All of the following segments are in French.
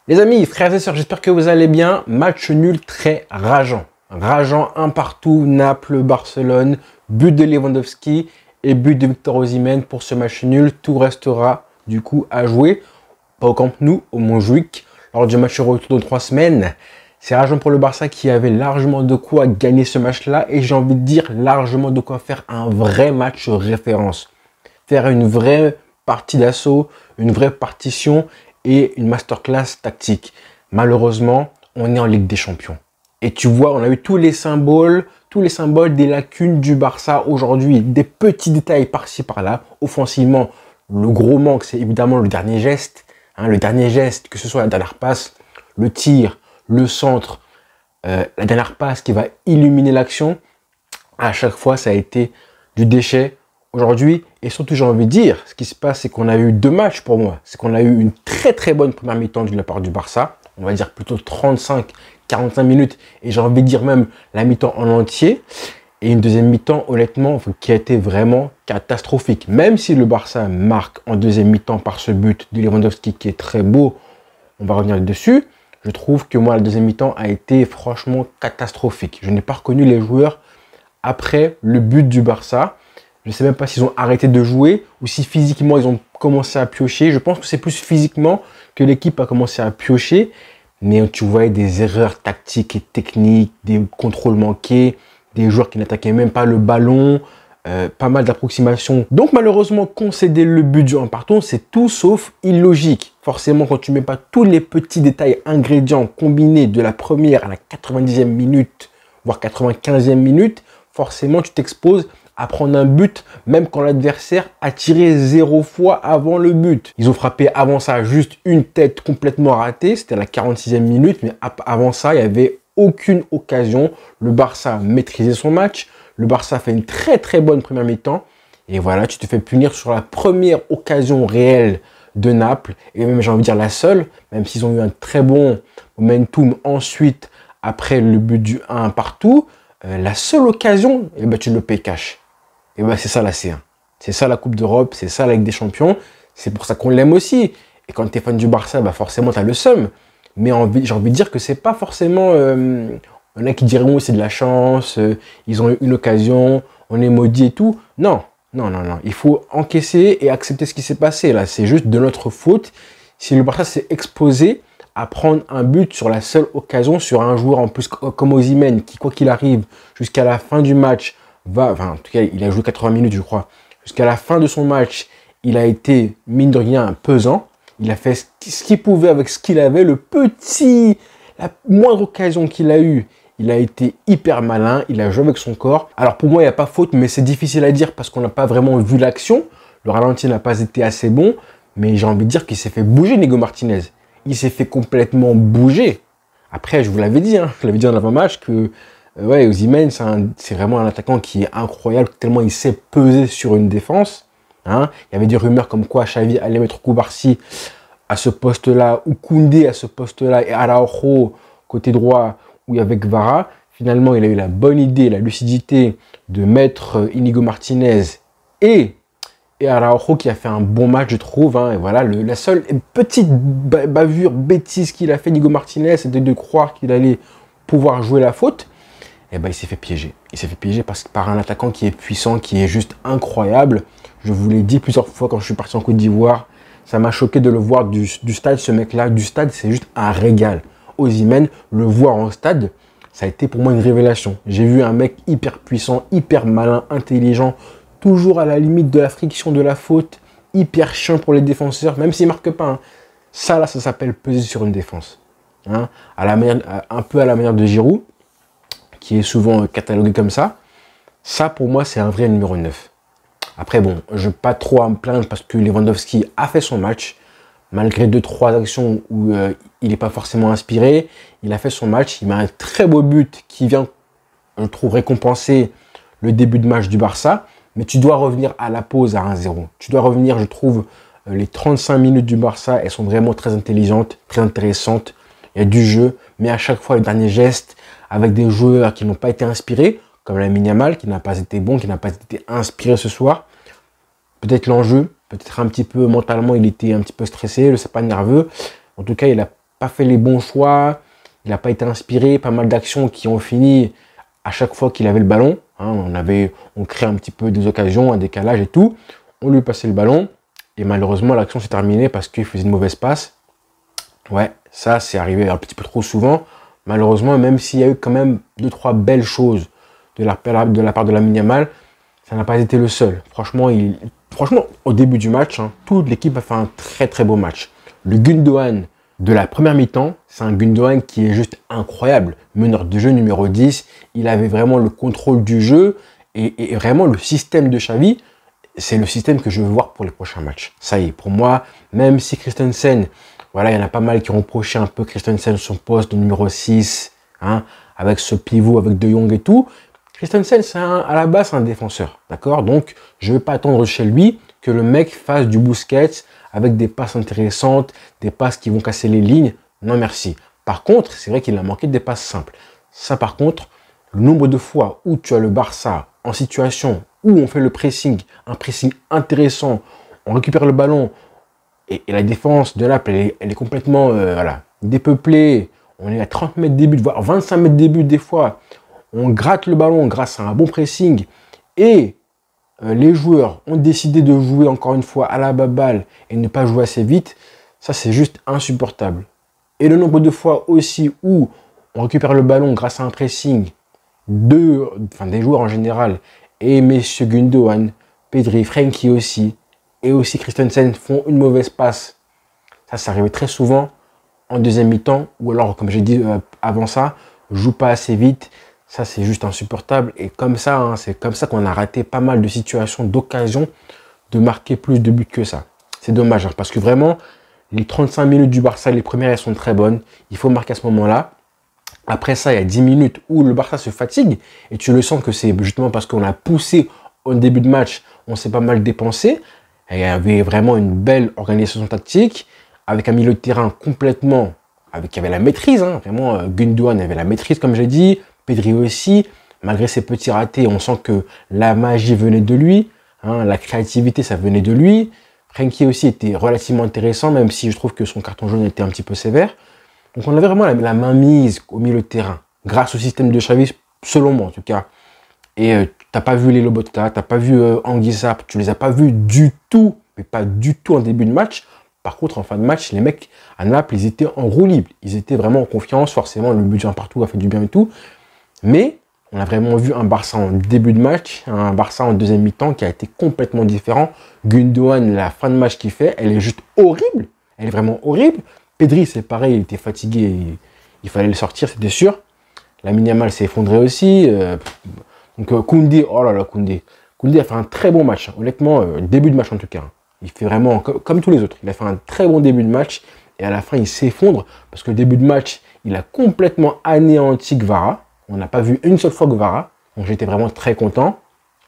Les amis, frères et sœurs, j'espère que vous allez bien. Match nul très rageant. Rageant, un partout, Naples, Barcelone, but de Lewandowski et but de Victor Osimhen pour ce match nul. Tout restera du coup à jouer, pas au Camp Nou, au Montjuïc, lors du match retour de 3 semaines. C'est rageant pour le Barça qui avait largement de quoi gagner ce match-là et j'ai envie de dire largement de quoi faire un vrai match référence. Faire une vraie partie d'assaut, une vraie partition et une masterclass tactique. Malheureusement, on est en Ligue des Champions. Et tu vois, on a eu tous les symboles des lacunes du Barça aujourd'hui. Des petits détails par-ci, par-là. Offensivement, le gros manque, c'est évidemment le dernier geste. Le dernier geste, que ce soit la dernière passe, le tir, le centre, la dernière passe qui va illuminer l'action. À chaque fois, ça a été du déchet. Aujourd'hui, et surtout j'ai envie de dire, ce qui se passe, c'est qu'on a eu 2 matchs pour moi. C'est qu'on a eu une très bonne première mi-temps de la part du Barça. On va dire plutôt 35-45 minutes. Et j'ai envie de dire même la mi-temps en entier. Et une deuxième mi-temps, honnêtement, qui a été vraiment catastrophique. Même si le Barça marque en deuxième mi-temps par ce but de Lewandowski qui est très beau, on va revenir dessus. Je trouve que moi, la deuxième mi-temps a été franchement catastrophique. Je n'ai pas reconnu les joueurs après le but du Barça. Je ne sais même pas s'ils ont arrêté de jouer ou si physiquement ils ont commencé à piocher. Je pense que c'est plus physiquement que l'équipe a commencé à piocher. Mais tu voyais des erreurs tactiques et techniques, des contrôles manqués, des joueurs qui n'attaquaient même pas le ballon, pas mal d'approximations. Donc malheureusement, concéder le but du 1 partout, c'est tout sauf illogique. Forcément, quand tu ne mets pas tous les petits détails, ingrédients combinés de la première à la 90e minute, voire 95e minute, forcément tu t'exposes à prendre un but, même quand l'adversaire a tiré 0 fois avant le but. Ils ont frappé avant ça juste une tête complètement ratée, c'était à la 46e minute, mais avant ça, il n'y avait aucune occasion. Le Barça maîtrisait son match, le Barça fait une très bonne première mi-temps, et voilà, tu te fais punir sur la première occasion réelle de Naples, et même j'ai envie de dire la seule, même s'ils ont eu un très bon momentum ensuite, après le but du 1 partout, la seule occasion, et ben, tu le payes cash. Et ben c'est ça la C1. C'est ça la Coupe d'Europe, c'est ça la Ligue des Champions. C'est pour ça qu'on l'aime aussi. Et quand tu es fan du Barça, bah forcément tu as le seum. Mais j'ai envie de dire que c'est pas forcément... il y en a qui diront c'est de la chance, ils ont eu une occasion, on est maudit et tout. Non. Il faut encaisser et accepter ce qui s'est passé là. C'est juste de notre faute. Si le Barça s'est exposé à prendre un but sur la seule occasion, sur un joueur en plus comme Osimhen, qui quoi qu'il arrive, jusqu'à la fin du match, en tout cas, il a joué 80 minutes, je crois. Jusqu'à la fin de son match, il a été, mine de rien, pesant. Il a fait ce qu'il pouvait avec ce qu'il avait. La moindre occasion qu'il a eue, il a été hyper malin. Il a joué avec son corps. Alors, pour moi, il n'y a pas faute, mais c'est difficile à dire parce qu'on n'a pas vraiment vu l'action. Le ralenti n'a pas été assez bon. Mais j'ai envie de dire qu'il s'est fait bouger, Nico Martinez. Il s'est fait complètement bouger. Après, je vous l'avais dit, je l'avais dit en avant-match que ouais, Osimhen, c'est vraiment un attaquant qui est incroyable, tellement il sait peser sur une défense. Il y avait des rumeurs comme quoi Xavi allait mettre Koubarsi à ce poste-là, ou Koundé à ce poste-là, et Araujo côté droit, ou avec Vara. Finalement, il a eu la bonne idée, la lucidité de mettre Inigo Martinez et Araujo qui a fait un bon match, je trouve. Et voilà, la seule petite bavure, bêtise qu'il a fait, Inigo Martinez, c'était de croire qu'il allait pouvoir jouer la faute. Et ben, il s'est fait piéger. Il s'est fait piéger par un attaquant qui est puissant, qui est juste incroyable. Je vous l'ai dit plusieurs fois quand je suis parti en Côte d'Ivoire. Ça m'a choqué de le voir du stade, ce mec-là. Du stade, c'est juste un régal. Osimhen, le voir en stade, ça a été pour moi une révélation. J'ai vu un mec hyper puissant, hyper malin, intelligent, toujours à la limite de la friction, de la faute, hyper chiant pour les défenseurs, même s'il ne marque pas. Ça, là, ça s'appelle peser sur une défense. Un peu à la manière de Giroud, qui est souvent catalogué comme ça. Ça, pour moi, c'est un vrai numéro 9. Après, bon, je ne vais pas trop à me plaindre parce que Lewandowski a fait son match. Malgré 2-3 actions où il n'est pas forcément inspiré, il a fait son match. Il met un très beau but qui vient, je trouve, récompenser le début de match du Barça. Mais tu dois revenir à la pause à 1-0. Tu dois revenir, je trouve, les 35 minutes du Barça, elles sont vraiment très intelligentes, très intéressantes. Il y a du jeu, mais à chaque fois, le dernier geste, avec des joueurs qui n'ont pas été inspirés, comme Lamine Yamal, qui n'a pas été bon, qui n'a pas été inspiré ce soir. Peut-être l'enjeu, peut-être un petit peu mentalement, il était un petit peu stressé, le sapin nerveux. En tout cas, il n'a pas fait les bons choix, il n'a pas été inspiré, pas mal d'actions qui ont fini à chaque fois qu'il avait le ballon. Hein, on crée un petit peu des occasions, un décalage et tout. On lui passait le ballon et malheureusement l'action s'est terminée parce qu'il faisait une mauvaise passe. Ouais, ça c'est arrivé un petit peu trop souvent. Malheureusement, même s'il y a eu quand même 2-3 belles choses de la part de Lamine Yamal, ça n'a pas été le seul. Franchement, au début du match, hein, toute l'équipe a fait un très très beau match. Le Gundogan de la première mi-temps, c'est un Gundogan qui est juste incroyable. Meneur de jeu numéro 10, il avait vraiment le contrôle du jeu et vraiment le système de Xavi, c'est le système que je veux voir pour les prochains matchs. Ça y est, pour moi, même si Christensen, voilà, il y en a pas mal qui ont reproché un peu Christensen son poste de numéro 6, hein, avec ce pivot, avec De Jong et tout. Christensen, c'est à la base un défenseur, d'accord? Donc, je ne vais pas attendre chez lui que le mec fasse du Busquets avec des passes intéressantes, des passes qui vont casser les lignes. Non, merci. Par contre, c'est vrai qu'il a manqué des passes simples. Ça, par contre, le nombre de fois où tu as le Barça en situation où on fait le pressing, un pressing intéressant, on récupère le ballon et la défense de Naples, elle est complètement voilà, dépeuplée. On est à 30 mètres des buts, voire 25 mètres des buts des fois. On gratte le ballon grâce à un bon pressing et les joueurs ont décidé de jouer encore une fois à la baballe et ne pas jouer assez vite. Ça, c'est juste insupportable. Et le nombre de fois aussi où on récupère le ballon grâce à un pressing des joueurs en général, et messieurs Gundogan, Pedri, Frenkie aussi, et aussi Christensen font une mauvaise passe. Ça arrivait très souvent en deuxième mi-temps, ou alors, comme j'ai dit avant ça, joue pas assez vite. Ça, c'est juste insupportable. Et comme ça, hein, c'est comme ça qu'on a raté pas mal de situations, d'occasions de marquer plus de buts que ça. C'est dommage, hein, parce que vraiment, les 35 minutes du Barça, les premières, elles sont très bonnes. Il faut marquer à ce moment-là. Après ça, il y a 10 minutes où le Barça se fatigue et tu le sens que c'est justement parce qu'on a poussé au début de match, on s'est pas mal dépensé. Et il y avait vraiment une belle organisation tactique avec un milieu de terrain complètement, qui avait la maîtrise. Hein, vraiment, Gundogan avait la maîtrise, comme j'ai dit. Pedri aussi. Malgré ses petits ratés, on sent que la magie venait de lui. Hein, la créativité, ça venait de lui. Frenkie aussi était relativement intéressant, même si je trouve que son carton jaune était un petit peu sévère. Donc on avait vraiment la main mise au milieu de terrain, grâce au système de Xavi, selon moi en tout cas. Et tu n'as pas vu les Lobotka, tu n'as pas vu Anguissa, tu les as pas vus du tout, mais pas du tout en début de match. Par contre, en fin de match, les mecs à Naples, ils étaient en roue libre. Ils étaient vraiment en confiance, forcément, le but d'un partout a fait du bien et tout. Mais on a vraiment vu un Barça en début de match, un Barça en deuxième mi-temps qui a été complètement différent. Gundogan, la fin de match qu'il fait, elle est juste horrible. Elle est vraiment horrible. Pedri, c'est pareil, il était fatigué, il fallait le sortir, c'était sûr. Lamine Yamal s'est effondré aussi. Donc Koundé, oh là là, Koundé a fait un très bon match. Hein. Honnêtement, début de match en tout cas. Il fait vraiment comme tous les autres. Il a fait un très bon début de match et à la fin, il s'effondre parce que le début de match, il a complètement anéanti Kvara. On n'a pas vu une seule fois Kvara. Donc j'étais vraiment très content.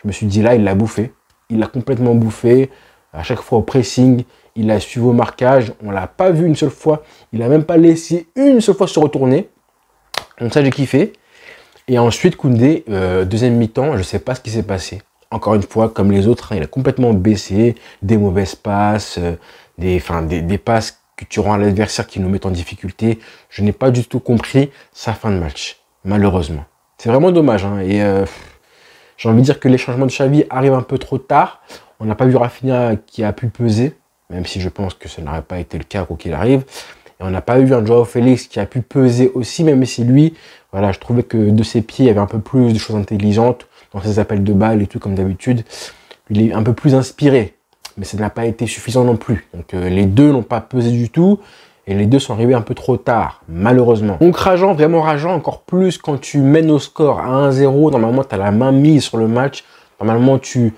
Je me suis dit là, il l'a bouffé. Il l'a complètement bouffé. À chaque fois au pressing, il a suivi au marquage. On ne l'a pas vu une seule fois. Il n'a même pas laissé une seule fois se retourner. Donc ça, j'ai kiffé. Et ensuite, Koundé, deuxième mi-temps, je ne sais pas ce qui s'est passé. Encore une fois, comme les autres, hein, il a complètement baissé. Des mauvaises passes, des passes que tu rends à l'adversaire qui nous mettent en difficulté. Je n'ai pas du tout compris sa fin de match, malheureusement. C'est vraiment dommage. Hein, et j'ai envie de dire que les changements de Xavi arrivent un peu trop tard. On n'a pas vu Rafinha qui a pu peser, même si je pense que ce n'aurait pas été le cas quoi qu'il arrive. Et on n'a pas eu un Joao Félix qui a pu peser aussi, même si lui, voilà, je trouvais que de ses pieds, il y avait un peu plus de choses intelligentes dans ses appels de balles et tout, comme d'habitude. Il est un peu plus inspiré, mais ça n'a pas été suffisant non plus. Donc les deux n'ont pas pesé du tout, et les deux sont arrivés un peu trop tard, malheureusement. Donc rageant, vraiment rageant, encore plus quand tu mènes au score à 1-0, normalement tu as la main mise sur le match, normalement tu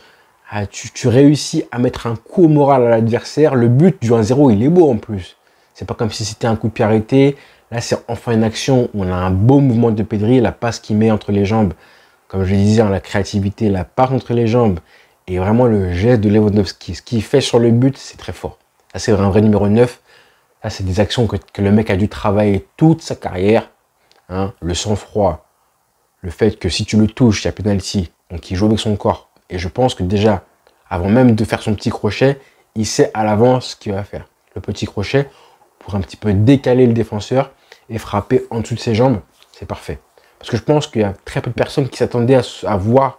réussis à mettre un coup au moral à l'adversaire. Le but du 1-0, il est beau en plus. C'est pas comme si c'était un coup de pied arrêté. Là, c'est enfin une action où on a un beau mouvement de Pedri, la passe qu'il met entre les jambes. Comme je le disais, la créativité, la passe entre les jambes. Et vraiment le geste de Lewandowski. Ce qu'il fait sur le but, c'est très fort. Là, c'est un vrai numéro 9. Là, c'est des actions que le mec a dû travailler toute sa carrière. Hein, le sang-froid. Le fait que si tu le touches, il y a penalty. Donc, il joue avec son corps. Et je pense que déjà, avant même de faire son petit crochet, il sait à l'avance ce qu'il va faire. Le petit crochet, pour un petit peu décaler le défenseur et frapper en dessous de ses jambes. C'est parfait. Parce que je pense qu'il y a très peu de personnes qui s'attendaient à voir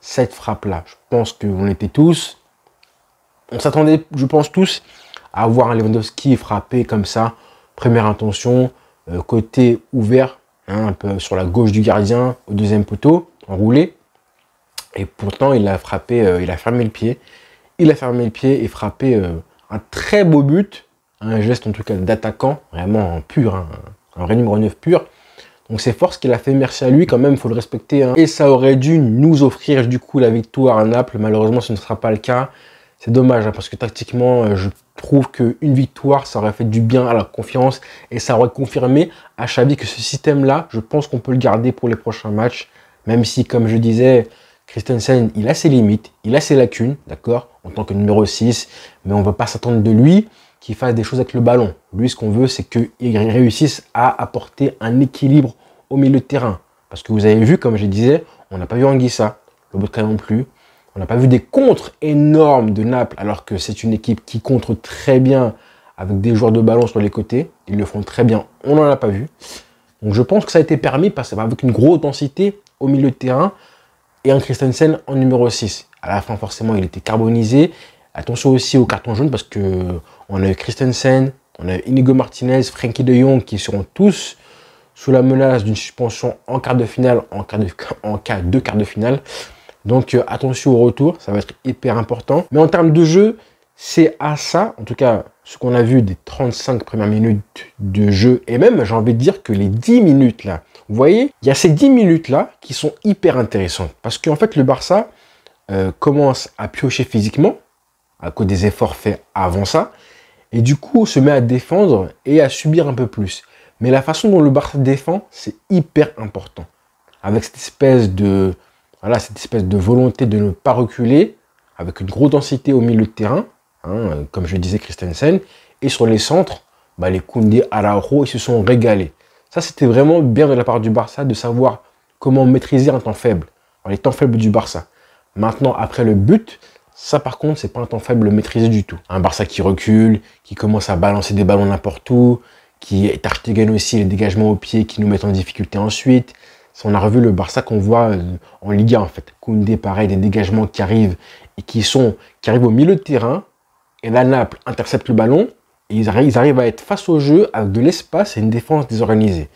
cette frappe-là. Je pense qu'on était tous, on s'attendait, je pense tous, à voir un Lewandowski frapper comme ça, première intention, côté ouvert, hein, un peu sur la gauche du gardien, au deuxième poteau, enroulé. Et pourtant, il a frappé, il a fermé le pied. Il a fermé le pied et frappé un très beau but, un geste en tout cas d'attaquant, vraiment en pur, hein, un vrai numéro 9 pur. Donc c'est fort ce qu'il a fait, merci à lui, quand même, il faut le respecter. Hein. Et ça aurait dû nous offrir du coup la victoire à Naples, malheureusement ce ne sera pas le cas. C'est dommage, hein, parce que tactiquement, je trouve qu'une victoire, ça aurait fait du bien à la confiance et ça aurait confirmé à Xavi que ce système-là, je pense qu'on peut le garder pour les prochains matchs, même si, comme je disais, Christensen, il a ses limites, il a ses lacunes, d'accord, en tant que numéro 6, mais on ne va pas s'attendre de lui qu'il fasse des choses avec le ballon. Lui, ce qu'on veut, c'est qu'il réussisse à apporter un équilibre au milieu de terrain. Parce que vous avez vu, comme je disais, on n'a pas vu Anguissa, Lobotka non plus. On n'a pas vu des contres énormes de Naples, alors que c'est une équipe qui contre très bien avec des joueurs de ballon sur les côtés. Ils le font très bien, on n'en a pas vu. Donc je pense que ça a été permis parce qu'avec une grosse densité au milieu de terrain et un Christensen en numéro 6. À la fin, forcément, il était carbonisé. Attention aussi au carton jaune parce que on a eu Christensen, on a eu Inigo Martinez, Frenkie de Jong qui seront tous sous la menace d'une suspension en quart de finale, en cas de quart de finale. Donc attention au retour, ça va être hyper important. Mais en termes de jeu, c'est à ça, en tout cas, ce qu'on a vu des 35 premières minutes de jeu, et même, j'ai envie de dire que les 10 minutes là, vous voyez, il y a ces 10 minutes là qui sont hyper intéressantes. Parce qu'en fait, le Barça commence à piocher physiquement, à cause des efforts faits avant ça, et du coup, se met à défendre et à subir un peu plus. Mais la façon dont le Barça défend, c'est hyper important. Avec cette espèce de... Voilà, cette espèce de volonté de ne pas reculer, avec une grosse densité au milieu de terrain, hein, comme je le disais, Christensen, et sur les centres, bah, les Koundé, Araujo, ils se sont régalés. Ça, c'était vraiment bien de la part du Barça de savoir comment maîtriser un temps faible, les temps faibles du Barça. Maintenant, après le but, ça par contre, c'est pas un temps faible maîtrisé du tout. Un Barça qui recule, qui commence à balancer des ballons n'importe où, qui est Ter aussi, les dégagements au pied qui nous mettent en difficulté ensuite. On a revu le Barça qu'on voit en Liga en fait. Koundé, pareil, des dégagements qui arrivent et qui arrivent au milieu de terrain. Et là, Naples intercepte le ballon et ils arrivent à être face au jeu avec de l'espace et une défense désorganisée.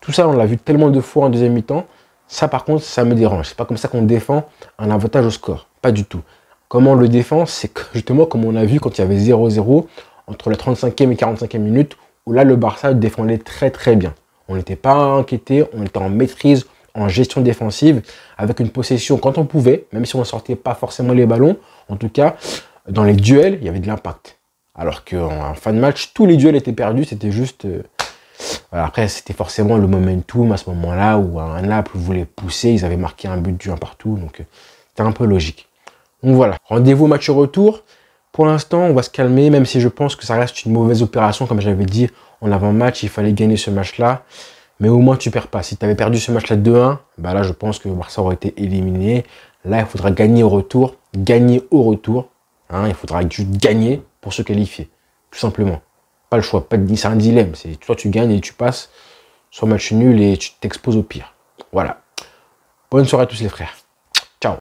Tout ça, on l'a vu tellement de fois en deuxième mi-temps. Ça, par contre, ça me dérange. C'est pas comme ça qu'on défend un avantage au score. Pas du tout. Comment on le défend, c'est justement comme on a vu quand il y avait 0-0 entre la 35e et 45e minute où là, le Barça défendait très très bien. On n'était pas inquiété, on était en maîtrise, en gestion défensive, avec une possession quand on pouvait, même si on ne sortait pas forcément les ballons. En tout cas, dans les duels, il y avait de l'impact. Alors qu'en fin de match, tous les duels étaient perdus, c'était juste... Voilà, après, c'était forcément le momentum à ce moment-là où un Naples voulait pousser, ils avaient marqué un but du 1 partout, donc c'était un peu logique. Donc voilà, rendez-vous au match retour. Pour l'instant, on va se calmer, même si je pense que ça reste une mauvaise opération, comme j'avais dit en avant-match, il fallait gagner ce match-là. Mais au moins, tu perds pas. Si tu avais perdu ce match-là 2-1, bah là, je pense que Barça aurait été éliminé. Là, il faudra gagner au retour. Gagner au retour. Hein, il faudra juste gagner pour se qualifier. Tout simplement. Pas le choix. C'est un dilemme. C'est soit tu gagnes et tu passes, soit match nul et tu t'exposes au pire. Voilà. Bonne soirée à tous les frères.